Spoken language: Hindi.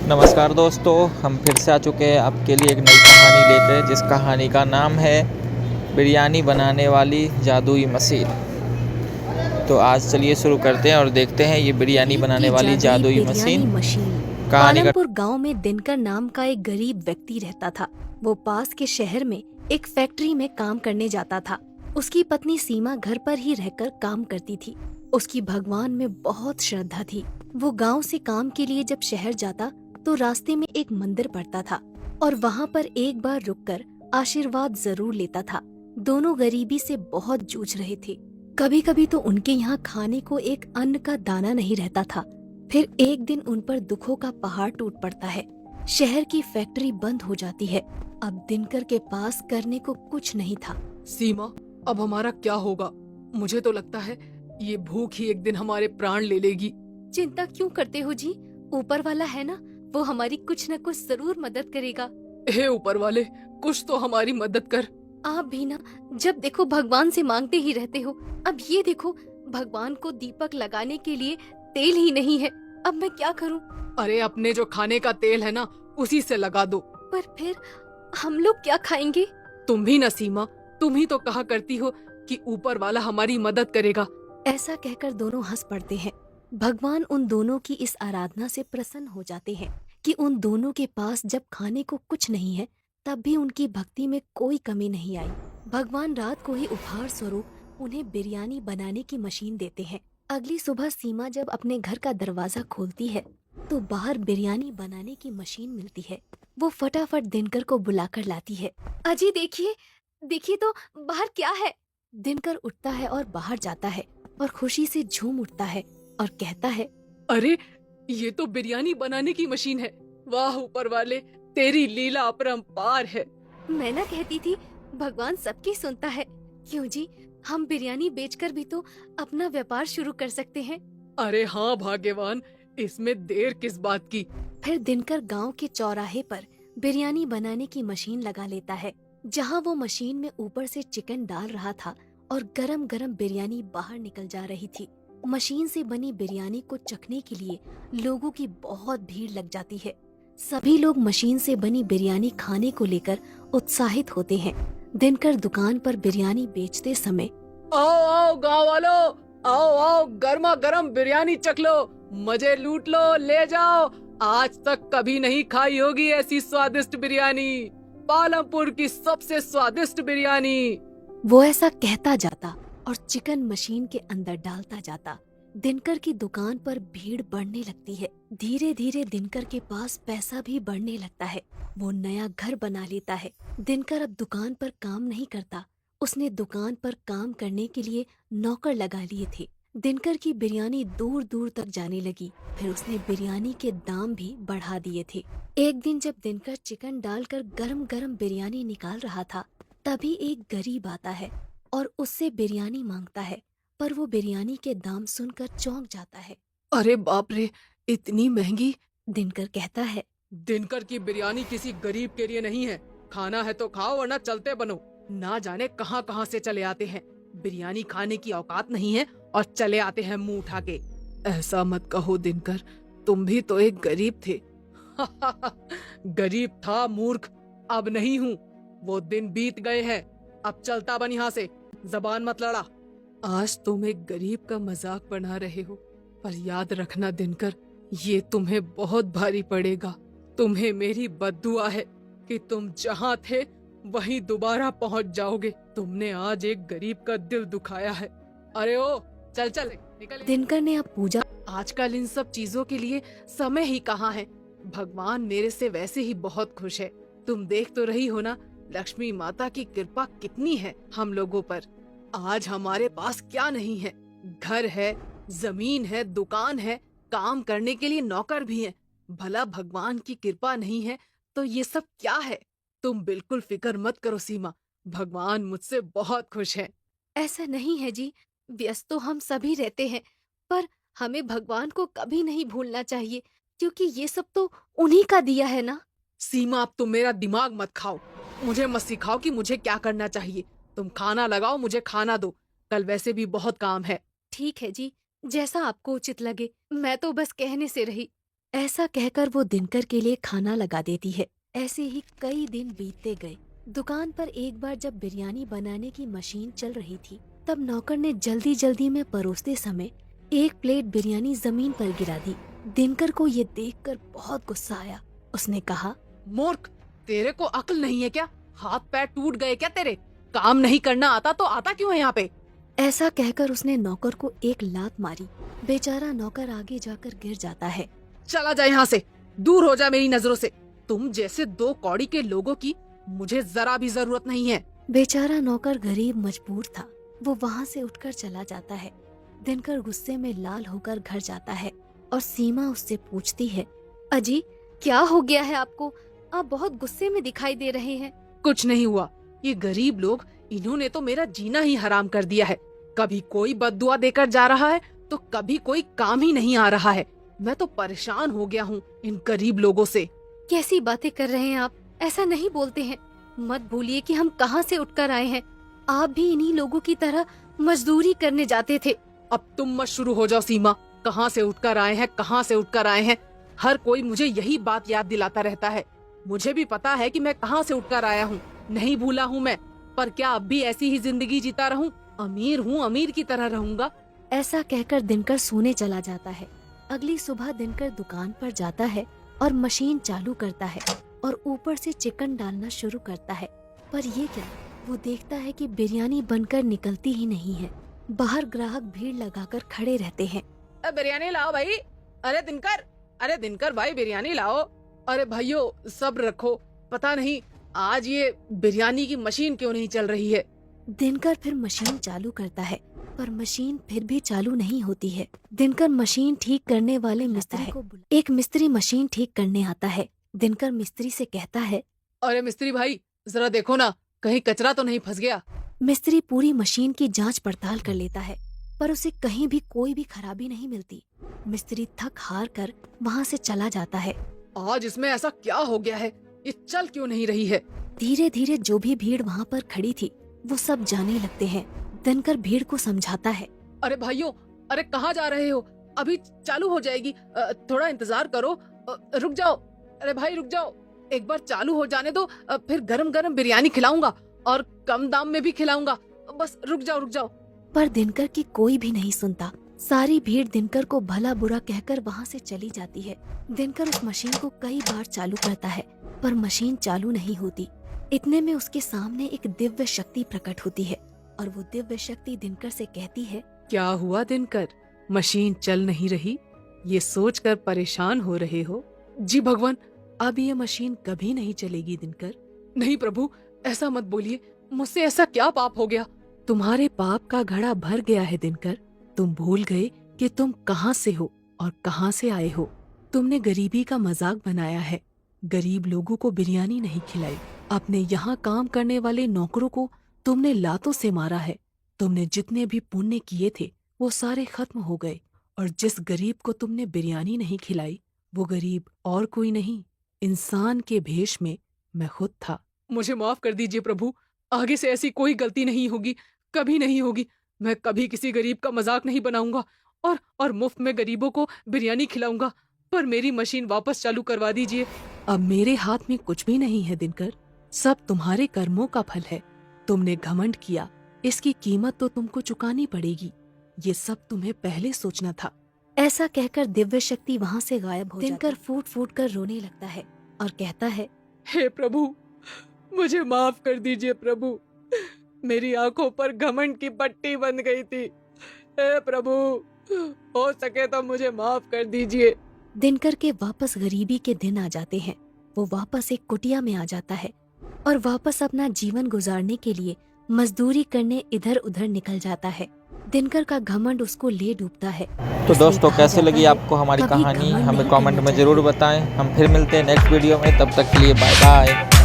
नमस्कार दोस्तों, हम फिर से आ चुके हैं आपके लिए एक नई कहानी लेकर, जिस कहानी का नाम है बिरयानी बनाने वाली जादुई मशीन। तो आज चलिए शुरू करते हैं और देखते हैं ये बिरयानी गरीब बनाने की वाली जादुई जादुई बिरयानी मशीन। मशीन। कहानी का पालमपुर गांव में दिनकर नाम का एक गरीब व्यक्ति रहता था। वो पास के शहर में एक फैक्ट्री में काम करने जाता था। उसकी पत्नी सीमा घर पर ही रहकर काम करती थी। उसकी भगवान में बहुत श्रद्धा थी। वो गांव से काम के लिए जब शहर जाता तो रास्ते में एक मंदिर पड़ता था और वहाँ पर एक बार रुककर आशीर्वाद जरूर लेता था। दोनों गरीबी से बहुत जूझ रहे थे। कभी कभी तो उनके यहाँ खाने को एक अन्न का दाना नहीं रहता था। फिर एक दिन उन पर दुखों का पहाड़ टूट पड़ता है। शहर की फैक्ट्री बंद हो जाती है। अब दिनकर के पास करने को कुछ नहीं था। सीमा, अब हमारा क्या होगा? मुझे तो लगता है ये भूख ही एक दिन हमारे प्राण ले लेगी। चिंता क्यों करते हो जी? ऊपर वाला है ना, वो हमारी कुछ न कुछ जरूर मदद करेगा। हे ऊपर वाले, कुछ तो हमारी मदद कर। आप भी ना जब देखो भगवान से मांगते ही रहते हो। अब ये देखो, भगवान को दीपक लगाने के लिए तेल ही नहीं है। अब मैं क्या करूं? अरे अपने जो खाने का तेल है ना, उसी से लगा दो। पर फिर हम लोग क्या खाएंगे? तुम भी ना सीमा, तुम ही तो कहा करती हो कि ऊपर वाला हमारी मदद करेगा। ऐसा कहकर दोनों हंस पड़ते हैं। भगवान उन दोनों की इस आराधना से प्रसन्न हो जाते हैं कि उन दोनों के पास जब खाने को कुछ नहीं है तब भी उनकी भक्ति में कोई कमी नहीं आई। भगवान रात को ही उपहार स्वरूप उन्हें बिरयानी बनाने की मशीन देते हैं। अगली सुबह सीमा जब अपने घर का दरवाजा खोलती है तो बाहर बिरयानी बनाने की मशीन मिलती है। वो फटाफट दिनकर को बुलाकर लाती है। अजी देखिए, देखिए तो बाहर क्या है। दिनकर उठता है और बाहर जाता है और खुशी से झूम उठता है और कहता है, अरे ये तो बिरयानी बनाने की मशीन है। वाह ऊपर वाले, तेरी लीला अपरंपार है। मैं ना कहती थी भगवान सबकी सुनता है। क्यों जी, हम बिरयानी बेचकर भी तो अपना व्यापार शुरू कर सकते हैं। अरे हाँ भाग्यवान, इसमें देर किस बात की। फिर दिनकर गांव के चौराहे पर बिरयानी बनाने की मशीन लगा लेता है। जहां वो मशीन में ऊपर से चिकन डाल रहा था और गरम गरम बिरयानी बाहर निकल जा रही थी। मशीन से बनी बिरयानी को चखने के लिए लोगों की बहुत भीड़ लग जाती है। सभी लोग मशीन से बनी बिरयानी खाने को लेकर उत्साहित होते हैं। दिनकर दुकान पर बिरयानी बेचते समय, आओ आओ गाँव वालों, आओ आओ गर्मा गर्म बिरयानी चख लो, मजे लूट लो, ले जाओ। आज तक कभी नहीं खाई होगी ऐसी स्वादिष्ट बिरयानी, पालमपुर की सबसे स्वादिष्ट बिरयानी। वो ऐसा कहता जाता और चिकन मशीन के अंदर डालता जाता। दिनकर की दुकान पर भीड़ बढ़ने लगती है। धीरे धीरे दिनकर के पास पैसा भी बढ़ने लगता है। वो नया घर बना लेता है। दिनकर अब दुकान पर काम नहीं करता। उसने दुकान पर काम करने के लिए नौकर लगा लिए थे। दिनकर की बिरयानी दूर दूर तक जाने लगी। फिर उसने बिरयानी के दाम भी बढ़ा दिए थे। एक दिन जब दिनकर चिकन डालकर गरम गरम बिरयानी निकाल रहा था, तभी एक गरीब आता है और उससे बिरयानी मांगता है। पर वो बिरयानी के दाम सुनकर चौंक जाता है। अरे बाप रे, इतनी महंगी। दिनकर कहता है, दिनकर की बिरयानी किसी गरीब के लिए नहीं है। खाना है तो खाओ वरना चलते बनो। ना जाने कहां कहां से चले आते हैं। बिरयानी खाने की औकात नहीं है और चले आते हैं मुंह उठा के। ऐसा मत कहो दिनकर, तुम भी तो एक गरीब थे। गरीब था मूर्ख, अब नहीं हूँ। वो दिन बीत गए हैं। अब चलता बन यहाँ से, जबान मत लड़ा। आज तुम एक गरीब का मजाक बना रहे हो, पर याद रखना दिनकर, ये तुम्हें बहुत भारी पड़ेगा। तुम्हें मेरी बद्दुआ है कि तुम जहाँ थे वहीं दोबारा पहुँच जाओगे। तुमने आज एक गरीब का दिल दुखाया है। अरे ओ, चल चल निकल। दिनकर ने अब पूजा आजकल इन सब चीजों के लिए समय ही कहाँ है। भगवान मेरे से वैसे ही बहुत खुश है। तुम देख तो रही हो ना, लक्ष्मी माता की कृपा कितनी है हम लोगों पर। आज हमारे पास क्या नहीं है? घर है, जमीन है, दुकान है, काम करने के लिए नौकर भी हैं। भला भगवान की कृपा नहीं है तो ये सब क्या है? तुम बिल्कुल फिक्र मत करो सीमा, भगवान मुझसे बहुत खुश है। ऐसा नहीं है जी, व्यस्त तो हम सभी रहते हैं, पर हमें भगवान को कभी नहीं भूलना चाहिए, क्योंकि ये सब तो उन्हीं का दिया है ना। सीमा, अब तुम मेरा दिमाग मत खाओ। मुझे मत सिखाओ कि मुझे क्या करना चाहिए। तुम खाना लगाओ, मुझे खाना दो। कल वैसे भी बहुत काम है। ठीक है जी, जैसा आपको उचित लगे। मैं तो बस कहने से रही। ऐसा कहकर वो दिनकर के लिए खाना लगा देती है। ऐसे ही कई दिन बीतते गए। दुकान पर एक बार जब बिरयानी बनाने की मशीन चल रही थी, तब नौकर ने जल्दी जल्दी में परोसते समय एक प्लेट बिरयानी जमीन पर गिरा दी। दिनकर को ये देखकर बहुत गुस्सा आया। उसने कहा, मूर्ख, तेरे को अक्ल नहीं है क्या? हाथ पैर टूट गए क्या तेरे? काम नहीं करना आता तो आता क्यों है यहाँ पे? ऐसा कहकर उसने नौकर को एक लात मारी। बेचारा नौकर आगे जाकर गिर जाता है। चला जा यहाँ से, दूर हो जा मेरी नजरों से। तुम जैसे दो कौड़ी के लोगों की मुझे जरा भी जरूरत नहीं है। बेचारा नौकर गरीब मजबूर था, वो वहाँ से उठकर चला जाता है। दिनकर गुस्से में लाल होकर घर जाता है और सीमा उससे पूछती है, अजी क्या हो गया है आपको? आप बहुत गुस्से में दिखाई दे रहे हैं। कुछ नहीं हुआ, ये गरीब लोग, इन्होंने तो मेरा जीना ही हराम कर दिया है। कभी कोई बद्दुआ देकर जा रहा है तो कभी कोई काम ही नहीं आ रहा है। मैं तो परेशान हो गया हूँ इन गरीब लोगों से। कैसी बातें कर रहे हैं आप? ऐसा नहीं बोलते हैं। मत भूलिए कि हम कहाँ से उठकर आए हैं। आप भी इन्हीं लोगों की तरह मजदूरी करने जाते थे। अब तुम मत शुरू हो जाओ सीमा। कहाँ से उठकर आए हैं, कहाँ से उठकर आए हैं, हर कोई मुझे यही बात याद दिलाता रहता है। मुझे भी पता है कि मैं कहाँ से उठकर आया हूँ, नहीं भूला हूँ मैं। पर क्या अब भी ऐसी ही जिंदगी जीता रहूं? अमीर हूँ, अमीर की तरह रहूंगा। ऐसा कहकर दिनकर सोने चला जाता है। अगली सुबह दिनकर दुकान पर जाता है और मशीन चालू करता है और ऊपर से चिकन डालना शुरू करता है। पर ये क्या, वो देखता है कि बिरयानी बनकर निकलती ही नहीं है। बाहर ग्राहक भीड़ लगाकर खड़े रहते हैं। बिरयानी लाओ भाई। अरे दिनकर भाई, बिरयानी लाओ। अरे भाइयों, सब्र रखो। पता नहीं आज ये बिरयानी की मशीन क्यों नहीं चल रही है। दिनकर फिर मशीन चालू करता है, पर मशीन फिर भी चालू नहीं होती है। दिनकर मशीन ठीक करने वाले मिस्त्री को एक मिस्त्री मशीन ठीक करने आता है। दिनकर मिस्त्री से कहता है, अरे मिस्त्री भाई, जरा देखो ना, कहीं कचरा तो नहीं फंस गया। मिस्त्री पूरी मशीन की जांच पड़ताल कर लेता है, पर उसे कहीं भी कोई भी खराबी नहीं मिलती। मिस्त्री थक हार कर वहाँ से चला जाता है। आज इसमें ऐसा क्या हो गया है, ये चल क्यों नहीं रही है? धीरे धीरे जो भी भीड़ वहाँ पर खड़ी थी वो सब जाने लगते हैं। दिनकर भीड़ को समझाता है, अरे भाइयों, अरे कहाँ जा रहे हो? अभी चालू हो जाएगी, थोड़ा इंतजार करो। रुक जाओ, अरे भाई रुक जाओ, एक बार चालू हो जाने दो, फिर गरम गरम बिरयानी खिलाऊंगा और कम दाम में भी खिलाऊंगा। बस रुक जाओ। पर दिनकर की कोई भी नहीं सुनता। सारी भीड़ दिनकर को भला बुरा कहकर वहाँ से चली जाती है। दिनकर उस मशीन को कई बार चालू करता है, पर मशीन चालू नहीं होती। इतने में उसके सामने एक दिव्य शक्ति प्रकट होती है और वो दिव्य शक्ति दिनकर से कहती है, क्या हुआ दिनकर, मशीन चल नहीं रही? ये सोचकर परेशान हो रहे हो? जी भगवान, अब ये मशीन कभी नहीं चलेगी दिनकर। नहीं प्रभु, ऐसा मत बोलिए, मुझसे ऐसा क्या पाप हो गया? तुम्हारे पाप का घड़ा भर गया है दिनकर। तुम भूल गए कि तुम कहाँ से हो और कहाँ से आए हो। तुमने गरीबी का मजाक बनाया है, गरीब लोगों को बिरयानी नहीं खिलाई। अपने यहाँ काम करने वाले नौकरों को तुमने लातों से मारा है। तुमने जितने भी पुण्य किए थे वो सारे खत्म हो गए, और जिस गरीब को तुमने बिरयानी नहीं खिलाई वो गरीब और कोई नहीं, इंसान के भेष में मैं खुद था। मुझे माफ कर दीजिए प्रभु, आगे से ऐसी कोई गलती नहीं होगी, कभी नहीं होगी। मैं कभी किसी गरीब का मजाक नहीं बनाऊंगा और मुफ्त में गरीबों को बिरयानी खिलाऊंगा। पर मेरी मशीन वापस चालू करवा दीजिए। अब मेरे हाथ में कुछ भी नहीं है दिनकर, सब तुम्हारे कर्मों का फल है। तुमने घमंड किया, इसकी कीमत तो तुमको चुकानी पड़ेगी। ये सब तुम्हें पहले सोचना था। ऐसा कहकर दिव्य शक्ति वहाँ से गायब हो जाती है। दिनकर फूट फूट कर रोने लगता है और कहता है, हे प्रभु, मुझे माफ कर दीजिए प्रभु, मेरी आंखों पर घमंड की पट्टी बंध गई थी। हे प्रभु, हो सके तो मुझे माफ कर दीजिए। दिनकर के वापस गरीबी के दिन आ जाते हैं। वो वापस एक कुटिया में आ जाता है और वापस अपना जीवन गुजारने के लिए मजदूरी करने इधर उधर निकल जाता है। दिनकर का घमंड उसको ले डूबता है। तो दोस्तों, कैसे लगी आपको हमारी कहानी, हमें कमेंट में जरूर बताएं। हम फिर मिलते हैं नेक्स्ट वीडियो में, तब तक के लिए बाय बाय।